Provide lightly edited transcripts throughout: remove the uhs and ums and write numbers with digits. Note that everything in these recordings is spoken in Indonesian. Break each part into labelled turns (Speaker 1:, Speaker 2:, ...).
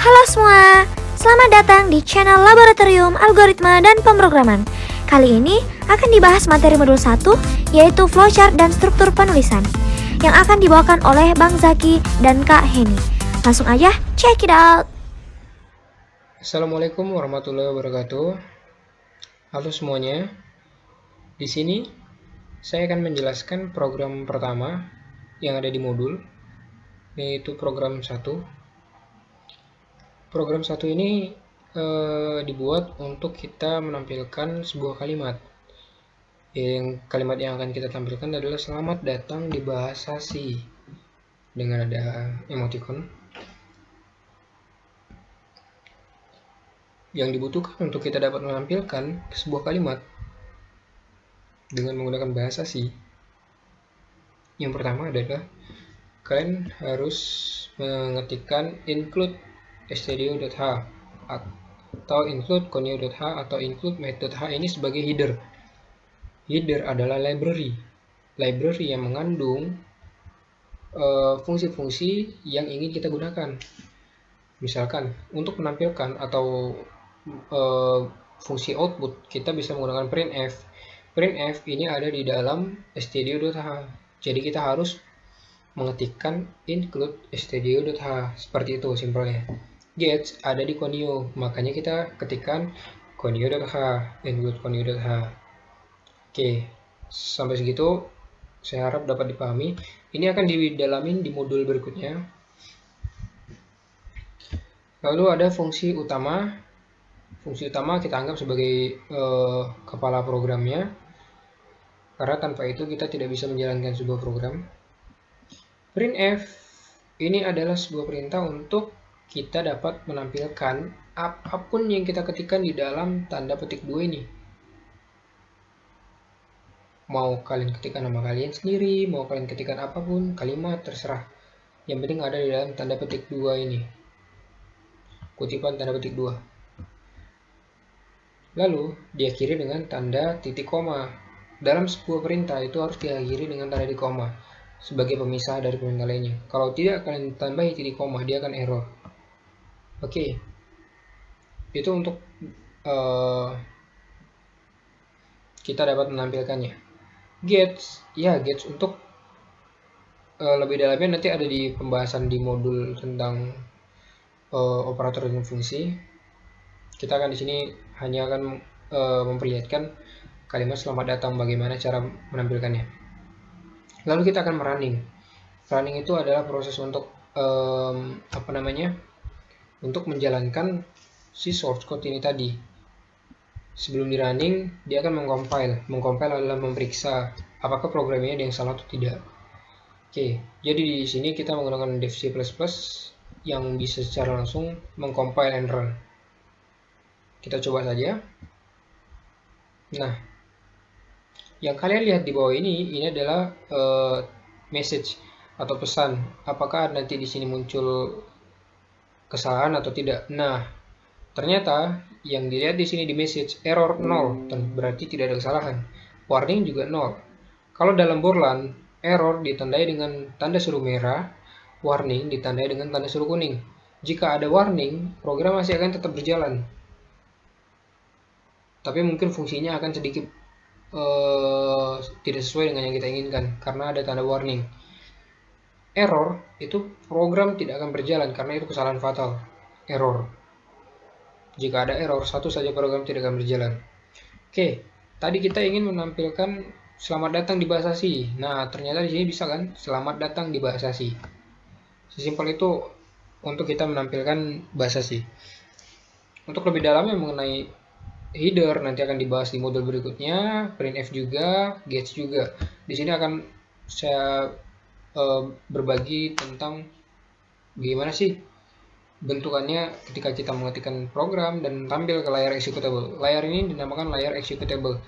Speaker 1: Halo semua, selamat datang di channel Laboratorium Algoritma dan Pemrograman. Kali ini akan dibahas materi modul 1, yaitu flowchart dan struktur penulisan, yang akan dibawakan oleh Bang Zaki dan Kak Heni. Langsung aja, check it out!
Speaker 2: Assalamualaikum warahmatullahi wabarakatuh. Halo semuanya. Di sini saya akan menjelaskan program pertama yang ada di modul, yaitu program 1. Program 1 ini dibuat untuk kita menampilkan sebuah kalimat. Kalimat yang akan kita tampilkan adalah selamat datang di bahasa Si, dengan ada emoticon. Yang dibutuhkan untuk kita dapat menampilkan sebuah kalimat dengan menggunakan bahasa Si, yang pertama adalah kalian harus mengetikkan include stdio.h atau include conio.h atau include method.h ini sebagai header. Header adalah library yang mengandung fungsi-fungsi yang ingin kita gunakan. Misalkan untuk menampilkan atau fungsi output, kita bisa menggunakan printf. Printf ini ada di dalam stdio.h. Jadi kita harus mengetikkan include stdio.h, seperti itu simpelnya. Get ada di conio, makanya kita ketikkan conio.h, include conio.h. Oke, sampai segitu saya harap dapat dipahami. Ini akan didalamin di modul berikutnya. Lalu ada fungsi utama. Fungsi utama kita anggap sebagai kepala programnya, karena tanpa itu kita tidak bisa menjalankan sebuah program. Printf ini adalah sebuah perintah untuk kita dapat menampilkan apapun yang kita ketikkan di dalam tanda petik 2 ini. Mau kalian ketikkan nama kalian sendiri, mau kalian ketikkan apapun, kalimat, terserah. Yang penting ada di dalam tanda petik 2 ini. Kutipan tanda petik 2. Lalu diakhiri dengan tanda titik koma. Dalam sebuah perintah itu harus diakhiri dengan tanda titik koma sebagai pemisah dari perintah lainnya. Kalau tidak kalian tambahi titik koma, dia akan error. Oke, itu untuk kita dapat menampilkannya. Gets untuk lebih dalamnya nanti ada di pembahasan di modul tentang operator dan fungsi. Kita akan di sini hanya akan memperlihatkan kalimat selamat datang, bagaimana cara menampilkannya. Lalu kita akan merunning. Running itu adalah proses untuk untuk menjalankan si source code ini tadi. Sebelum di running, dia akan mengcompile. Mengcompile adalah memeriksa apakah programnya ada yang salah atau tidak. Oke, jadi di sini kita menggunakan dev C++ yang bisa secara langsung mengcompile and run. Kita coba saja. Nah, yang kalian lihat di bawah ini adalah message atau pesan. Apakah nanti di sini muncul kesalahan atau tidak? Nah, ternyata yang dilihat di sini di message error 0, berarti tidak ada kesalahan. Warning juga 0. Kalau dalam Borland, error ditandai dengan tanda seru merah, warning ditandai dengan tanda seru kuning. Jika ada warning, program masih akan tetap berjalan. Tapi mungkin fungsinya akan sedikit tidak sesuai dengan yang kita inginkan karena ada tanda warning. Error itu program tidak akan berjalan karena itu kesalahan fatal. Error. Jika ada error, satu saja program tidak akan berjalan. Oke, tadi kita ingin menampilkan selamat datang di bahasa Si. Nah, ternyata di sini bisa kan? Selamat datang di bahasa Si. Sesimpel itu untuk kita menampilkan bahasa Si. Untuk lebih dalamnya mengenai header nanti akan dibahas di modul berikutnya, printf juga, gets juga. Di sini akan saya berbagi tentang bagaimana sih bentukannya ketika kita mengetikkan program dan tampil ke layar executable. Layar ini dinamakan layar executable.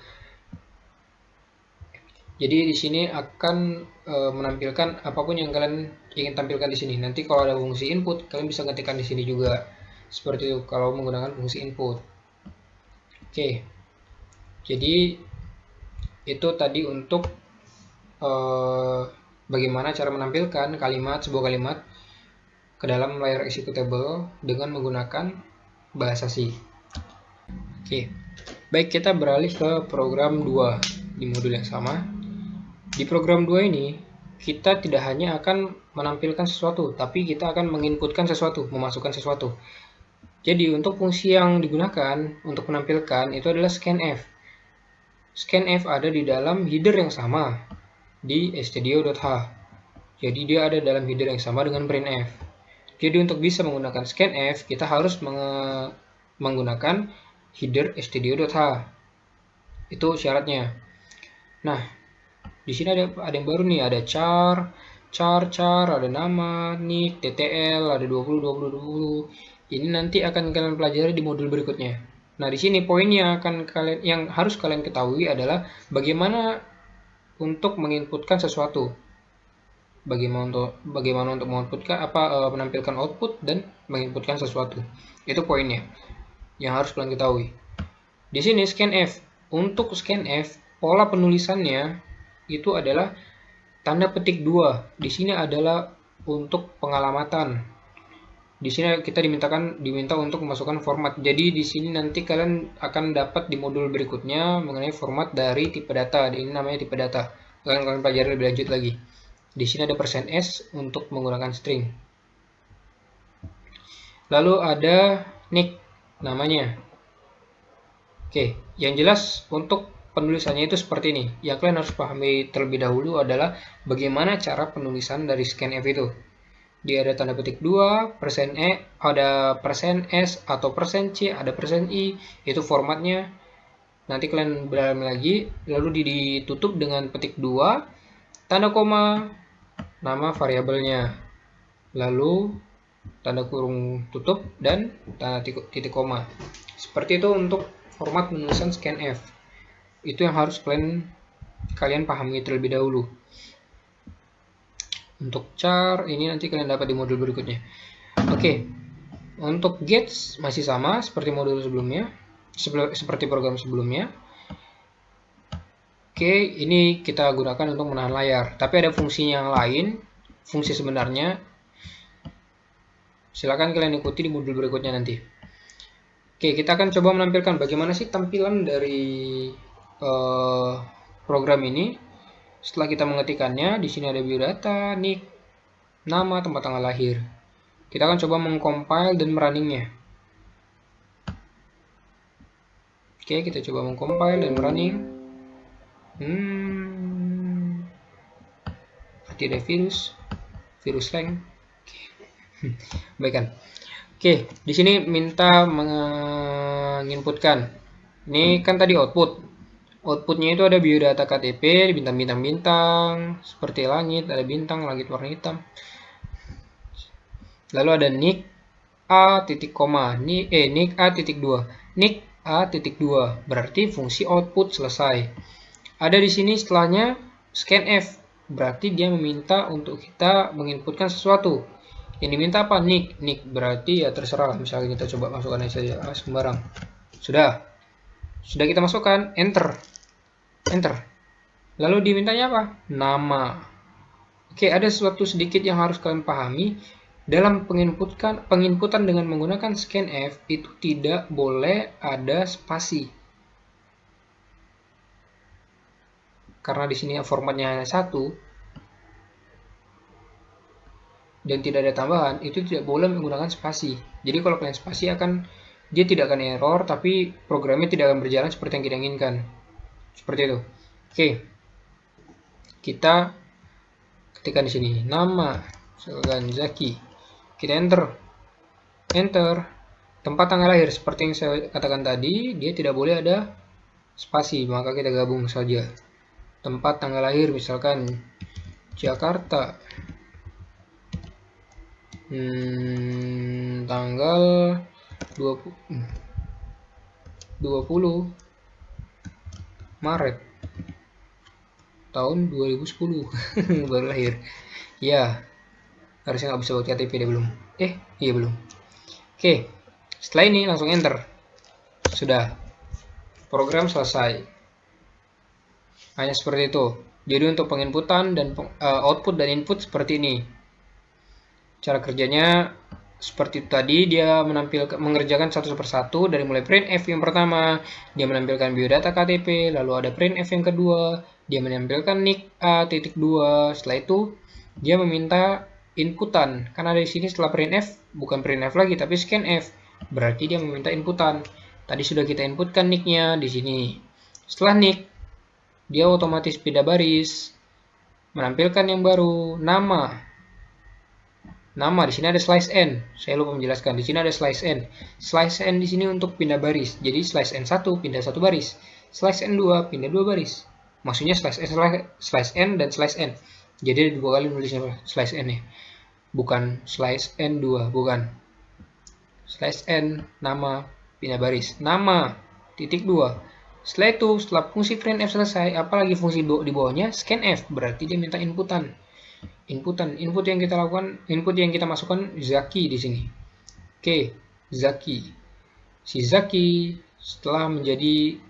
Speaker 2: Jadi di sini akan menampilkan apapun yang kalian ingin tampilkan di sini. Nanti kalau ada fungsi input, kalian bisa ketikkan di sini juga. Seperti itu kalau menggunakan fungsi input. Oke, jadi itu tadi untuk bagaimana cara menampilkan sebuah kalimat ke dalam layar executable dengan menggunakan bahasa C. Oke, baik, kita beralih ke program 2 di modul yang sama. Di program 2 ini, kita tidak hanya akan menampilkan sesuatu, tapi kita akan menginputkan sesuatu, memasukkan sesuatu. Jadi untuk fungsi yang digunakan untuk menampilkan itu adalah scanf. Scanf ada di dalam header yang sama di stdio.h. Jadi dia ada dalam header yang sama dengan printf. Jadi untuk bisa menggunakan scanf, kita harus menggunakan header stdio.h. Itu syaratnya. Nah, di sini ada yang baru nih, ada char, ada nama, nick, ttl, ada 20. Ini nanti akan kalian pelajari di modul berikutnya. Nah, di sini poin yang harus kalian ketahui adalah bagaimana untuk menginputkan sesuatu. Bagaimana untuk menampilkan output dan menginputkan sesuatu. Itu poinnya yang harus kalian ketahui. Di sini scanf. Untuk scanf, pola penulisannya itu adalah tanda petik 2. Di sini adalah untuk pengalamatan. Di sini kita diminta untuk memasukkan format. Jadi di sini nanti kalian akan dapat di modul berikutnya mengenai format dari tipe data. Ini namanya tipe data. Kalian pelajari lebih lanjut lagi. Di sini ada %s untuk menggunakan string. Lalu ada nick namanya. Oke, yang jelas untuk penulisannya itu seperti ini. Yang kalian harus pahami terlebih dahulu adalah bagaimana cara penulisan dari scanf itu. Dia ada tanda petik 2, %e, ada %s atau %c, ada %i, itu formatnya. Nanti kalian beralih lagi, lalu ditutup dengan petik 2, tanda koma, nama variabelnya, lalu tanda kurung tutup dan tanda titik koma. Seperti itu untuk format penulisan scanf. Itu yang harus kalian pahami terlebih dahulu. Untuk char ini nanti kalian dapat di modul berikutnya. Oke, untuk gets masih sama seperti modul sebelumnya, seperti program sebelumnya. Oke, ini kita gunakan untuk menahan layar. Tapi ada fungsi yang lain, fungsi sebenarnya. Silakan kalian ikuti di modul berikutnya nanti. Oke, kita akan coba menampilkan bagaimana sih tampilan dari program ini. Setelah kita mengetikkannya, di sini ada biodata, nick, nama, tempat tanggal lahir. Kita akan coba mengcompile dan merunningnya. Oke, kita coba mengcompile dan merunning. Berarti ada virus lang. Baik kan? Oke, di sini minta menginputkan. Ini kan tadi output. Outputnya itu ada biodata KTP, bintang-bintang, seperti langit, ada bintang, langit warna hitam. Lalu ada nick a titik koma, nick a titik 2, nick a titik 2, berarti fungsi output selesai. Ada di sini setelahnya scanf, berarti dia meminta untuk kita menginputkan sesuatu. Yang diminta apa? Nick berarti ya terserah, misalnya kita coba masukkan aja sembarang. Sudah kita masukkan, enter. Lalu dimintanya apa? Nama. Oke, ada sesuatu sedikit yang harus kalian pahami. Dalam penginputan dengan menggunakan scanf itu tidak boleh ada spasi. Karena di sini formatnya hanya 1 dan tidak ada tambahan, itu tidak boleh menggunakan spasi. Jadi kalau kalian spasi dia tidak akan error, tapi programnya tidak akan berjalan seperti yang kita inginkan. Seperti itu. Oke. Kita ketikkan di sini nama, misalkan Zaki. Kita enter. Tempat tanggal lahir seperti yang saya katakan tadi, dia tidak boleh ada spasi, maka kita gabung saja. Tempat tanggal lahir misalkan Jakarta. Tanggal 20 Maret tahun 2010 baru lahir. Ya, harusnya nggak bisa buat KTP dia belum. Iya belum. Oke, setelah ini langsung enter. Sudah, program selesai. Hanya seperti itu. Jadi untuk penginputan dan output dan input seperti ini. Cara kerjanya seperti tadi, dia mengerjakan satu persatu dari mulai printf yang pertama, dia menampilkan biodata KTP, lalu ada printf yang kedua, dia menampilkan nick A.2, setelah itu dia meminta inputan. Kan ada di sini setelah printf, bukan printf lagi tapi scanf, berarti dia meminta inputan. Tadi sudah kita inputkan nicknya di sini. Setelah nick, dia otomatis pindah baris, menampilkan yang baru, nama. Nama di sini ada slice n. Saya lupa menjelaskan. Di sini ada slice n. Slice n di sini untuk pindah baris. Jadi slice n1 pindah satu baris. Slice n2 pindah dua baris. Maksudnya slice n dan slice n. Jadi ada dua kali nulisnya slice n ya. Bukan slice n2, bukan. Slice n nama pindah baris. Nama titik 2. Setelah itu, setelah fungsi printf selesai, apalagi fungsi di bawahnya scanf, berarti dia minta inputan. Input yang kita lakukan, input yang kita masukkan Zaki di sini. Oke, Zaki. Si Zaki setelah menjadi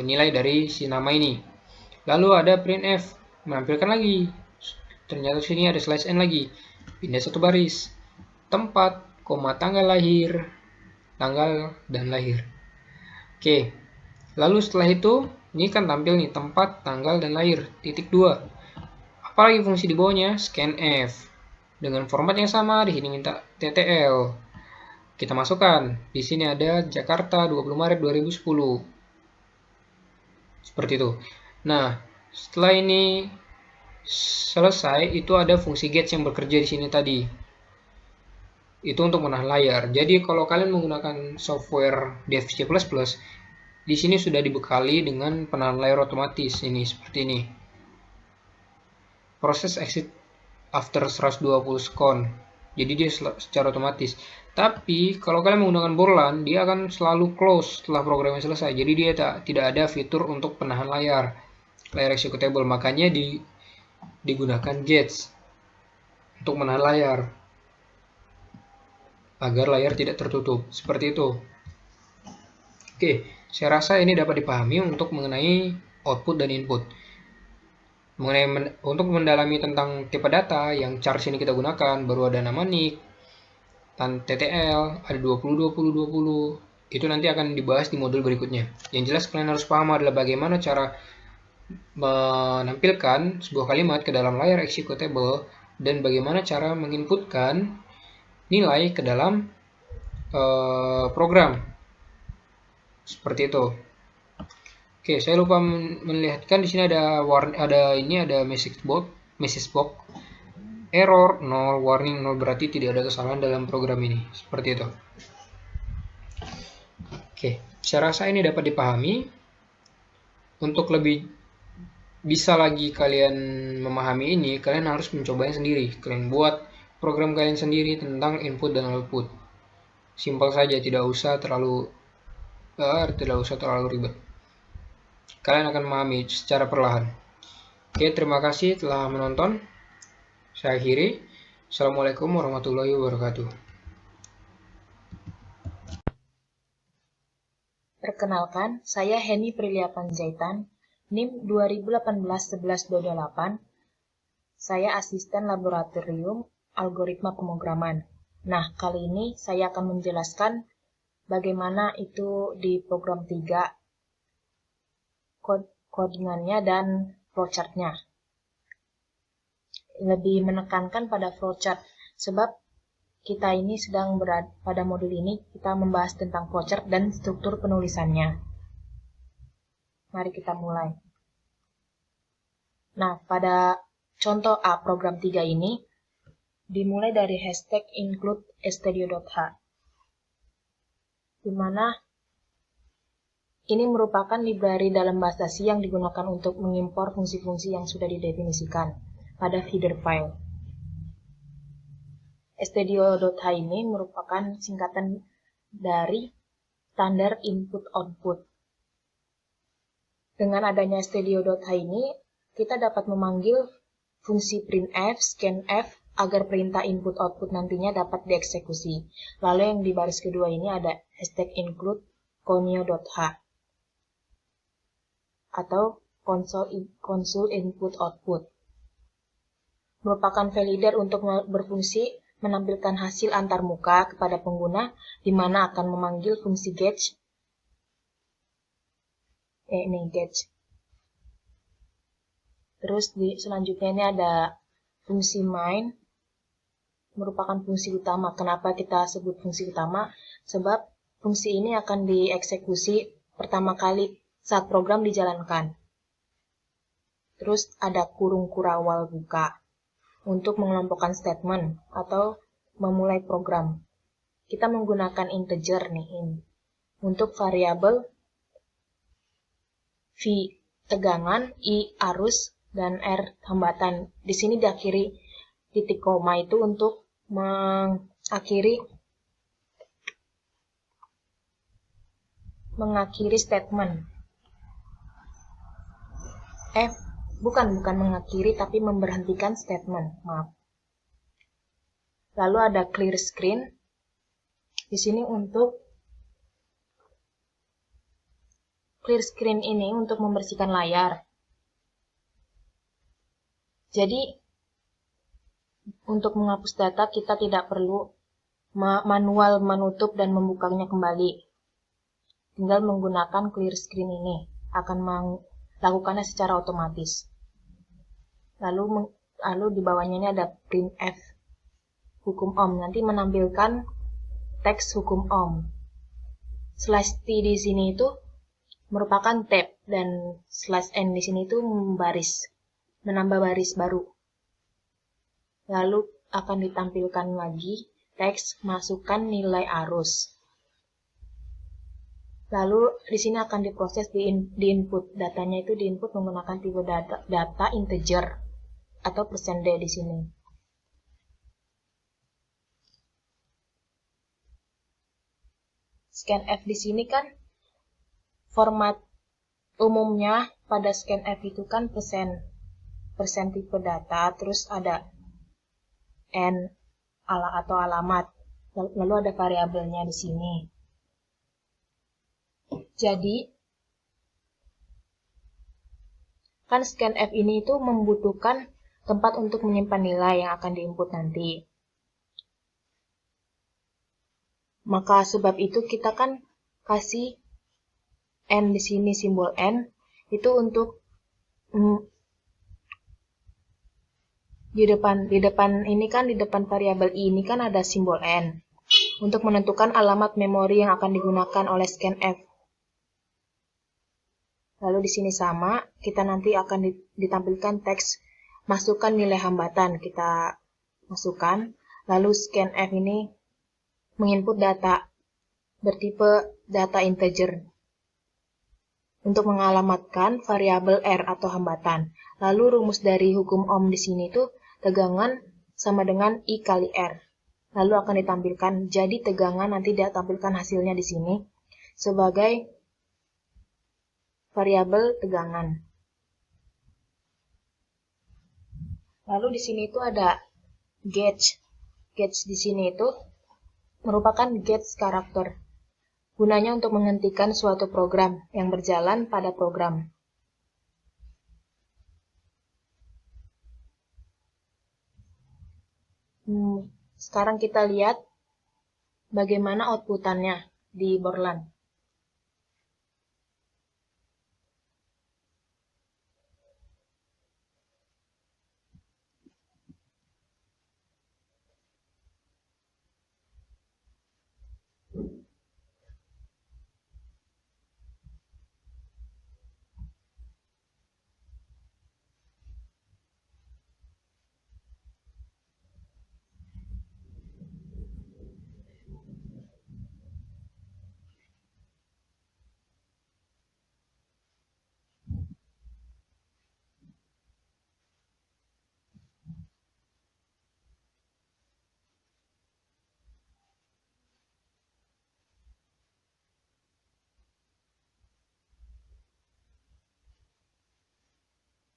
Speaker 2: nilai dari si nama ini. Lalu ada printf, menampilkan lagi. Ternyata di sini ada slice n lagi. Pindah satu baris. Tempat, tanggal lahir, tanggal dan lahir. Oke. Lalu setelah itu, ini kan tampil nih tempat, tanggal dan lahir. Titik 2. Apalagi fungsi di bawahnya scanf dengan format yang sama. Di sini minta TTL, kita masukkan. Di sini ada Jakarta 20 Maret 2010 seperti itu. Nah, setelah ini selesai, itu ada fungsi get yang bekerja di sini tadi. Itu untuk menahan layar. Jadi kalau kalian menggunakan software Dev C++, di sini sudah dibekali dengan penahan layar otomatis ini seperti ini. Proses exit after 120 second. Jadi dia secara otomatis. Tapi kalau kalian menggunakan Borland, dia akan selalu close setelah programnya selesai. Jadi dia tidak ada fitur untuk penahan layar executable. Makanya digunakan gates untuk menahan layar agar layar tidak tertutup. Seperti itu. Oke, saya rasa ini dapat dipahami untuk mengenai output dan input. Untuk mendalami tentang tipe data yang charge ini kita gunakan, baru ada nama nick dan TTL, ada 20 20 20. Itu nanti akan dibahas di modul berikutnya. Yang jelas kalian harus paham adalah bagaimana cara menampilkan sebuah kalimat ke dalam layar executable dan bagaimana cara menginputkan nilai ke dalam program. Seperti itu. Oke, saya lupa melihatkan di sini ada message box. Error 0, warning 0, berarti tidak ada kesalahan dalam program ini. Seperti itu. Oke, saya rasa ini dapat dipahami. Untuk lebih bisa lagi kalian memahami ini, kalian harus mencobanya sendiri. Kalian buat program kalian sendiri tentang input dan output. Simpel saja, tidak usah terlalu ribet. Kalian akan memahami secara perlahan. Oke, terima kasih telah menonton. Saya akhiri. Assalamualaikum warahmatullahi wabarakatuh.
Speaker 3: Perkenalkan, saya Heni Prilia Panjaitan, NIM 2018-1128. Saya asisten laboratorium algoritma pemrograman. Nah, kali ini saya akan menjelaskan bagaimana itu di program 3 codingannya dan flowchart-nya. Lebih menekankan pada flowchart, sebab kita ini sedang berada pada modul ini, kita membahas tentang flowchart dan struktur penulisannya. Mari kita mulai. Nah, pada contoh A program 3 ini, dimulai dari hashtag include stdio.h, di mana ini merupakan library dalam bahasa C yang digunakan untuk mengimpor fungsi-fungsi yang sudah didefinisikan pada header file. stdio.h ini merupakan singkatan dari standar input-output. Dengan adanya stdio.h ini, kita dapat memanggil fungsi printf, scanf, agar perintah input-output nantinya dapat dieksekusi. Lalu yang di baris kedua ini ada hashtag include conio.h atau console input output. merupakan validator untuk berfungsi menampilkan hasil antarmuka kepada pengguna, di mana akan memanggil fungsi get. Ini get. Terus selanjutnya ini ada fungsi main, merupakan fungsi utama. Kenapa kita sebut fungsi utama? Sebab fungsi ini akan dieksekusi pertama kali saat program dijalankan. Terus ada kurung kurawal buka untuk mengelompokkan statement atau memulai program. Kita menggunakan integer nih ini. Untuk variabel V tegangan, I arus, dan R hambatan. Di sini diakhiri titik koma itu untuk mengakhiri statement. Bukan mengakhiri, tapi memberhentikan statement. Maaf. Lalu ada clear screen. Di sini untuk clear screen ini untuk membersihkan layar. Jadi, untuk menghapus data kita tidak perlu manual menutup dan membukanya kembali. Tinggal menggunakan clear screen ini. Akan melakukannya secara otomatis. Lalu di bawahnya ini ada printf hukum ohm, nanti menampilkan teks hukum ohm. Slash t di sini itu merupakan tab, dan slash n di sini itu menambah baris baru. Lalu akan ditampilkan lagi teks masukkan nilai arus. Lalu di sini akan diproses di input. Datanya itu diinput menggunakan tipe data integer atau %d di sini. Scanf di sini kan format umumnya pada scanf itu kan persen tipe data, terus ada n atau alamat, lalu ada variabelnya di sini. Jadi kan scanf ini itu membutuhkan tempat untuk menyimpan nilai yang akan diinput nanti. Maka sebab itu kita kan kasih n di sini, simbol n itu untuk di depan ini kan, di depan variabel i ini kan ada simbol n untuk menentukan alamat memori yang akan digunakan oleh scanf. Lalu di sini sama, kita nanti akan ditampilkan teks masukkan nilai hambatan, kita masukkan. Lalu scanf ini menginput data bertipe data integer untuk mengalamatkan variabel R atau hambatan. Lalu rumus dari hukum ohm di sini tuh tegangan sama dengan I kali R. Lalu akan ditampilkan, jadi tegangan nanti dia tampilkan hasilnya di sini sebagai variabel tegangan. Lalu di sini itu ada gauge. Gauge di sini itu merupakan gauge karakter. Gunanya untuk menghentikan suatu program yang berjalan pada program. Sekarang kita lihat bagaimana outputannya di Borland.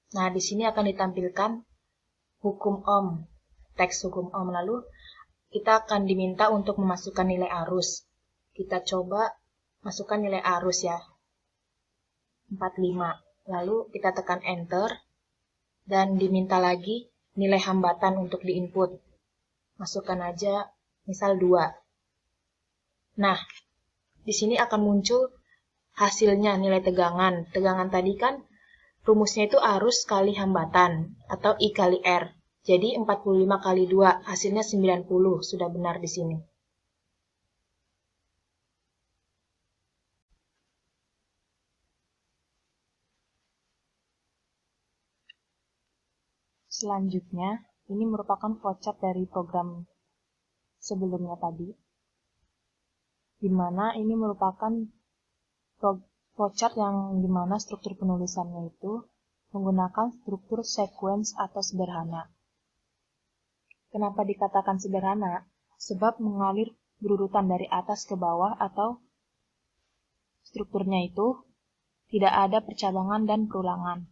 Speaker 3: Nah, di sini akan ditampilkan hukum ohm, teks hukum ohm. Lalu kita akan diminta untuk memasukkan nilai arus. Kita coba masukkan nilai arus ya, 45. Lalu kita tekan enter dan diminta lagi nilai hambatan untuk di-input. Masukkan aja misal 2. Nah, di sini akan muncul hasilnya nilai tegangan. Tegangan tadi kan rumusnya itu arus kali hambatan atau I kali R. Jadi 45 kali 2, hasilnya 90. Sudah benar di sini. Selanjutnya, ini merupakan flowchart dari program sebelumnya tadi, di mana ini merupakan flowchart yang dimana struktur penulisannya itu menggunakan struktur sequence atau sederhana. Kenapa dikatakan sederhana? Sebab mengalir berurutan dari atas ke bawah atau strukturnya itu tidak ada percabangan dan perulangan.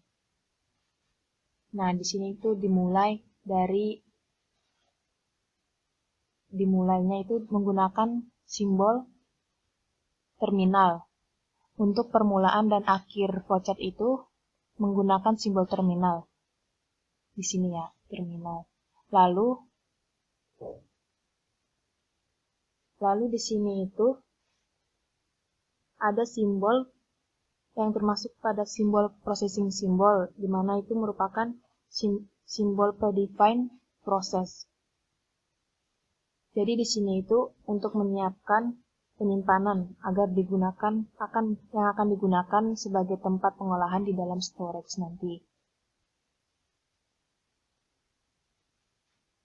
Speaker 3: Nah, di sini itu dimulainya itu menggunakan simbol terminal. Untuk permulaan dan akhir flowchart itu menggunakan simbol terminal. Di sini ya, terminal. Lalu di sini itu ada simbol yang termasuk pada simbol processing symbol, di mana itu merupakan simbol predefined process. Jadi di sini itu untuk menyiapkan penyimpanan agar yang akan digunakan sebagai tempat pengolahan di dalam storage nanti.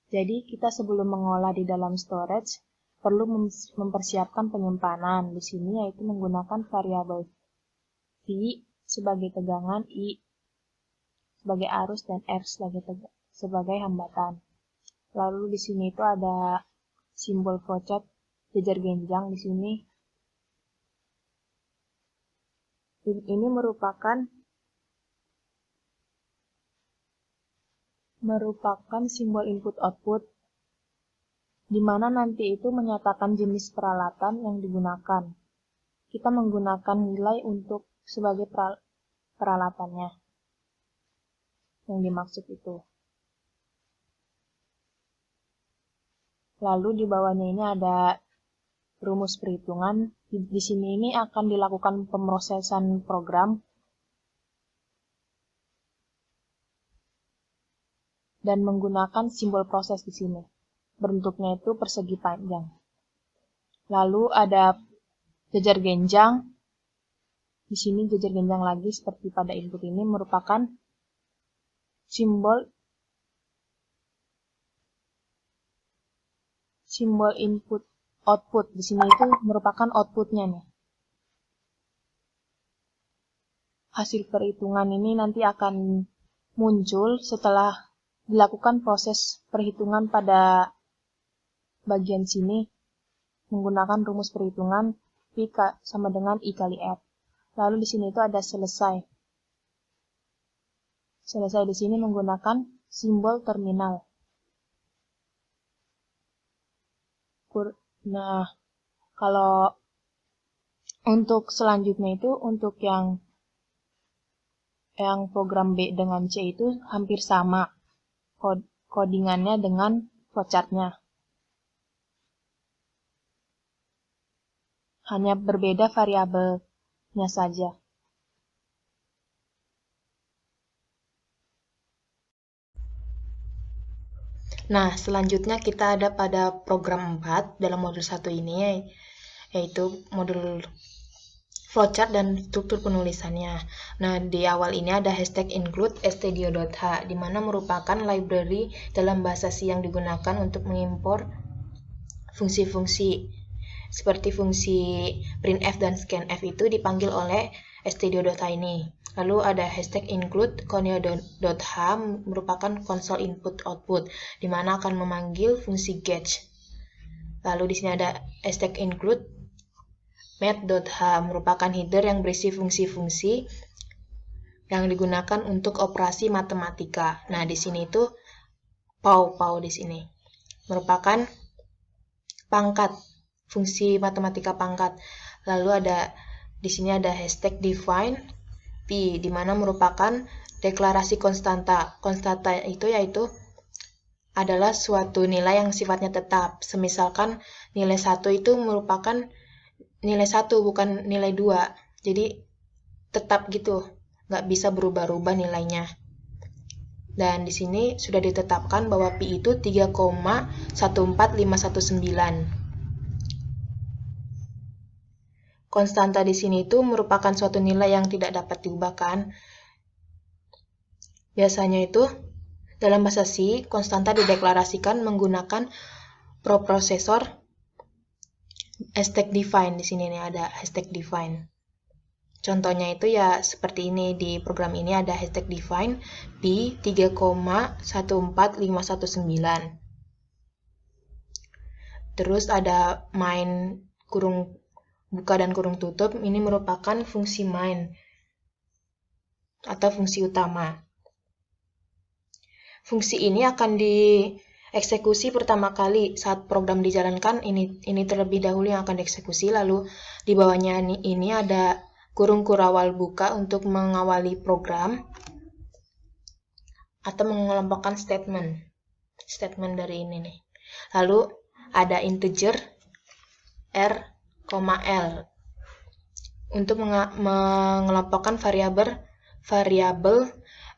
Speaker 3: Jadi kita sebelum mengolah di dalam storage perlu mempersiapkan penyimpanan. Di sini yaitu menggunakan variabel V sebagai tegangan, I sebagai arus, dan R sebagai hambatan. Lalu di sini itu ada simbol flowchart jejer genjang di sini. Ini merupakan simbol input-output, di mana nanti itu menyatakan jenis peralatan yang digunakan. Kita menggunakan nilai untuk sebagai peralatannya yang dimaksud itu. Lalu di bawahnya ini ada rumus perhitungan. Di sini ini akan dilakukan pemrosesan program dan menggunakan simbol proses di sini. Bentuknya itu persegi panjang. Lalu ada jejer genjang. Di sini jejer genjang lagi seperti pada input ini merupakan simbol input output. Di sini itu merupakan outputnya nih. Hasil perhitungan ini nanti akan muncul setelah dilakukan proses perhitungan pada bagian sini menggunakan rumus perhitungan V sama dengan I kali R. Lalu di sini itu ada selesai. Selesai di sini menggunakan simbol terminal. Nah, kalau untuk selanjutnya itu untuk yang program B dengan C itu hampir sama codingannya dengan flowchartnya. Hanya berbeda variabelnya saja. Nah, selanjutnya kita ada pada program 4 dalam modul 1 ini, yaitu modul flowchart dan struktur penulisannya. Nah, di awal ini ada hashtag include stdio.h, di mana merupakan library dalam bahasa C yang digunakan untuk mengimpor fungsi-fungsi. Seperti fungsi printf dan scanf itu dipanggil oleh stdio.h ini. Lalu ada hashtag include conio.h merupakan console input output, di mana akan memanggil fungsi gauge. Lalu di sini ada hashtag include math.h merupakan header yang berisi fungsi-fungsi yang digunakan untuk operasi matematika. Nah, di sini itu pau di sini merupakan pangkat, fungsi matematika pangkat. Lalu di sini ada hashtag define P, di mana merupakan deklarasi konstanta. Konstanta itu yaitu adalah suatu nilai yang sifatnya tetap. Semisalkan nilai 1 itu merupakan nilai 1 bukan nilai 2. Jadi tetap gitu, nggak bisa berubah-ubah nilainya. Dan di sini sudah ditetapkan bahwa pi itu 3,14519. Konstanta di sini itu merupakan suatu nilai yang tidak dapat diubahkan. Biasanya itu dalam bahasa C, konstanta dideklarasikan menggunakan preprosesor hashtag define. Di sini nih ada hashtag define. Contohnya itu ya seperti ini, di program ini ada hashtag define pi 3,14519. Terus ada main kurung buka dan kurung tutup, ini merupakan fungsi main atau fungsi utama. Fungsi ini akan dieksekusi pertama kali saat program dijalankan, ini terlebih dahulu yang akan dieksekusi, lalu di bawahnya ini ada kurung kurawal buka untuk mengawali program atau mengelompokkan statement dari ini nih. Lalu ada integer r, L untuk mengelompokkan variabel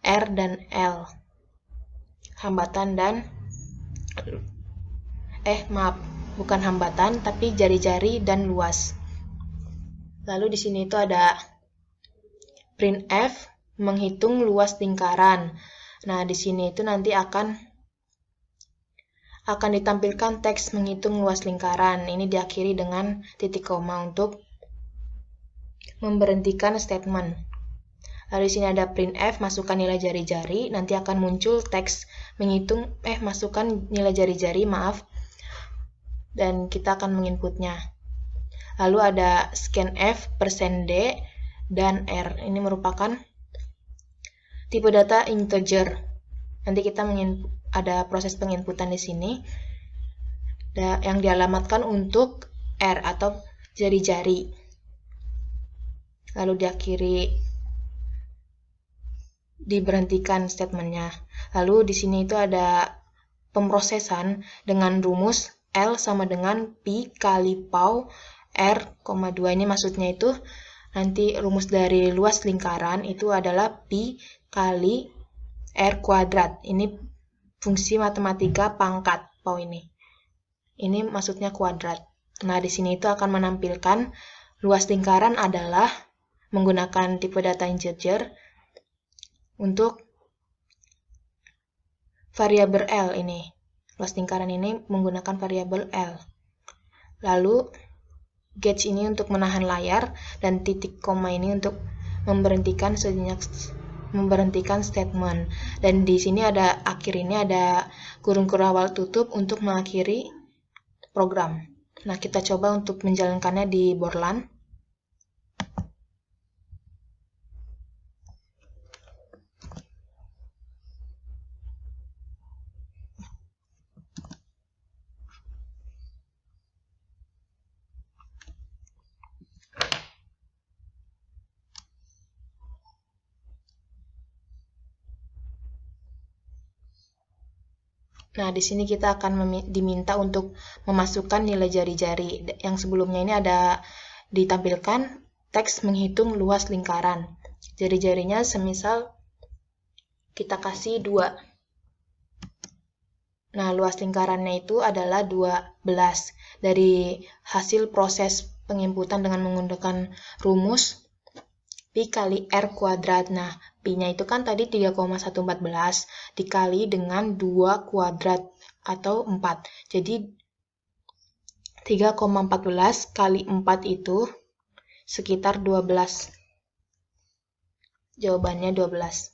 Speaker 3: R dan L, hambatan dan bukan hambatan tapi jari-jari dan luas. Lalu di sini itu ada printf menghitung luas lingkaran. Nah, di sini itu nanti akan ditampilkan teks menghitung luas lingkaran. Ini diakhiri dengan titik koma untuk memberhentikan statement. Lalu di sini ada printf masukkan nilai jari-jari, nanti akan muncul teks menghitung masukkan nilai jari-jari, dan kita akan menginputnya. Lalu ada scanf %d dan r. Ini merupakan tipe data integer. Nanti kita ada proses penginputan di sini yang dialamatkan untuk R atau jari-jari. Lalu diberhentikan statementnya. Lalu di sini itu ada pemrosesan dengan rumus L sama dengan pi kali pau R, 2. Ini maksudnya itu nanti rumus dari luas lingkaran itu adalah pi kali R kuadrat. Ini fungsi matematika pangkat pau ini. Ini maksudnya kuadrat. Nah, di sini itu akan menampilkan luas lingkaran adalah menggunakan tipe data integer untuk variabel L ini. Luas lingkaran ini menggunakan variabel L. Lalu gauge ini untuk menahan layar dan titik koma ini untuk memberhentikan statement. Dan di sini ada akhir ini ada kurung kurawal tutup untuk mengakhiri program. Nah, kita coba untuk menjalankannya di Borland. Nah, di sini kita akan diminta untuk memasukkan nilai jari-jari. Yang sebelumnya ini ada ditampilkan teks menghitung luas lingkaran. Jari-jarinya semisal kita kasih 2. Nah, luas lingkarannya itu adalah 12. Dari hasil proses penginputan dengan menggunakan rumus pi kali R kuadrat. Nah, pi-nya itu kan tadi 3,114 dikali dengan 2 kuadrat atau 4. Jadi 3,14 kali 4 itu sekitar 12. Jawabannya 12.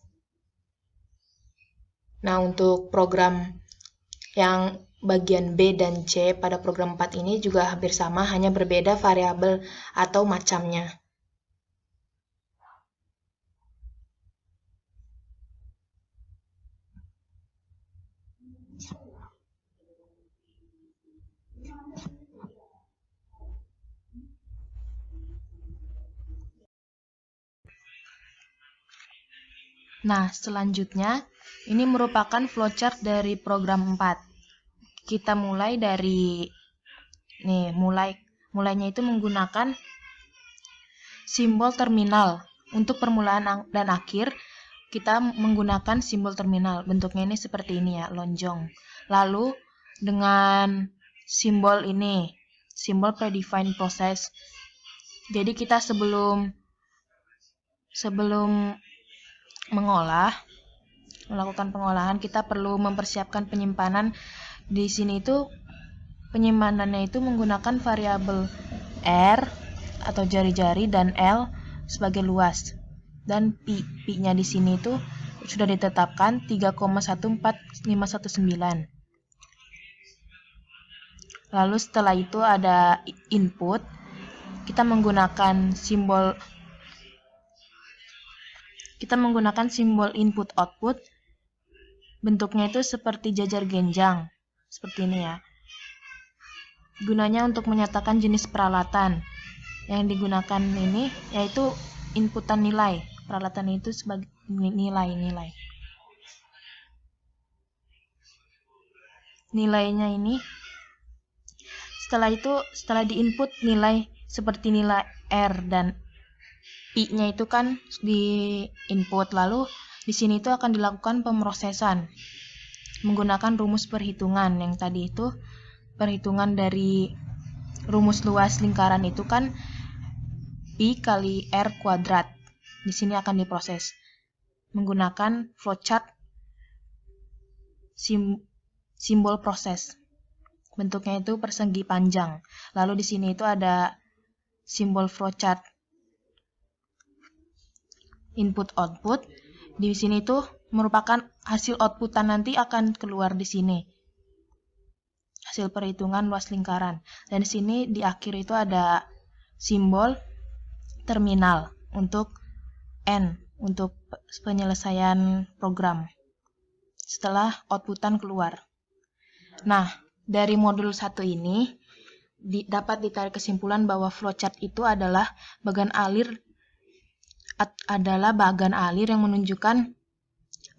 Speaker 3: Nah, untuk program yang bagian B dan C pada program 4 ini juga hampir sama, hanya berbeda variabel atau macamnya. Nah, selanjutnya ini merupakan flowchart dari program 4. Kita mulai dari mulainya itu menggunakan simbol terminal. Untuk permulaan dan akhir kita menggunakan simbol terminal. Bentuknya ini seperti ini ya, lonjong. Lalu dengan simbol ini, simbol predefined process. Jadi kita sebelum melakukan pengolahan, kita perlu mempersiapkan penyimpanan. Di sini itu penyimpanannya itu menggunakan variabel R atau jari-jari dan L sebagai luas. Dan pi-nya di sini itu sudah ditetapkan 3,14519. Lalu setelah itu ada input. Kita menggunakan simbol input output. Bentuknya itu seperti jajar genjang. Seperti ini ya. Gunanya untuk menyatakan jenis peralatan. Yang digunakan ini yaitu inputan nilai. Peralatan itu sebagai nilai-nilai. Nilainya ini setelah diinput nilai seperti nilai R dan I-nya itu kan di input, lalu di sini itu akan dilakukan pemrosesan menggunakan rumus perhitungan. Yang tadi itu perhitungan dari rumus luas lingkaran itu kan pi kali R kuadrat. Di sini akan diproses menggunakan flowchart simbol proses. Bentuknya itu persegi panjang. Lalu di sini itu ada simbol flowchart input output. Di sini itu merupakan hasil outputan nanti akan keluar di sini. Hasil perhitungan luas lingkaran. Dan di sini di akhir itu ada simbol terminal untuk N, untuk penyelesaian program setelah outputan keluar. Nah, dari modul 1 ini dapat ditarik kesimpulan bahwa flowchart itu adalah bagan alir yang menunjukkan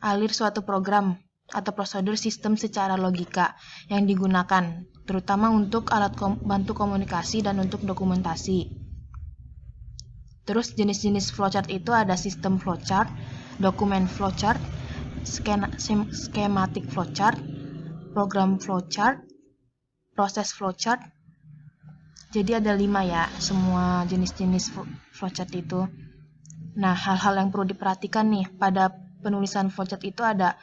Speaker 3: alir suatu program atau prosedur sistem secara logika yang digunakan, terutama untuk alat bantu komunikasi dan untuk dokumentasi. Terus jenis-jenis flowchart itu ada sistem flowchart, dokumen flowchart, schematic flowchart, program flowchart, proses flowchart. Jadi ada 5 ya semua jenis-jenis flowchart itu. Nah, hal-hal yang perlu diperhatikan nih pada penulisan flowchart itu ada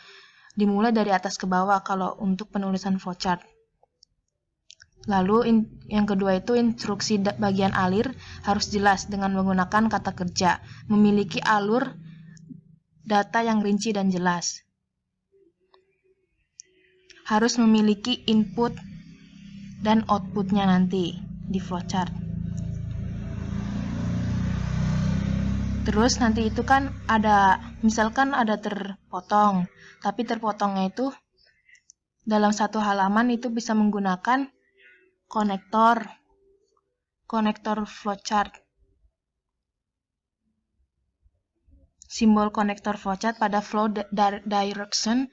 Speaker 3: dimulai dari atas ke bawah kalau untuk penulisan flowchart. Lalu yang kedua itu instruksi bagian alir harus jelas dengan menggunakan kata kerja, memiliki alur data yang rinci dan jelas. Harus memiliki input dan outputnya nanti di flowchart. Terus nanti itu kan misalkan ada terpotong, tapi terpotongnya itu dalam satu halaman itu bisa menggunakan konektor flowchart. Simbol konektor flowchart pada flow direction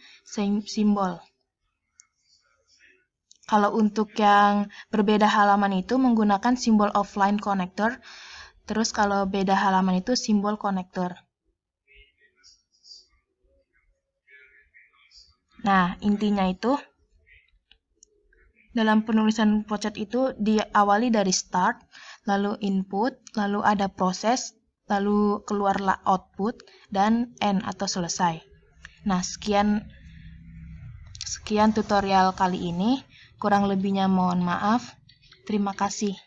Speaker 3: simbol. Kalau untuk yang berbeda halaman itu menggunakan simbol offline connector. Terus kalau beda halaman itu simbol konektor. Nah, intinya itu dalam penulisan flowchart itu diawali dari start, lalu input, lalu ada proses, lalu keluarlah output, dan end atau selesai. Nah, sekian tutorial kali ini. Kurang lebihnya mohon maaf. Terima kasih.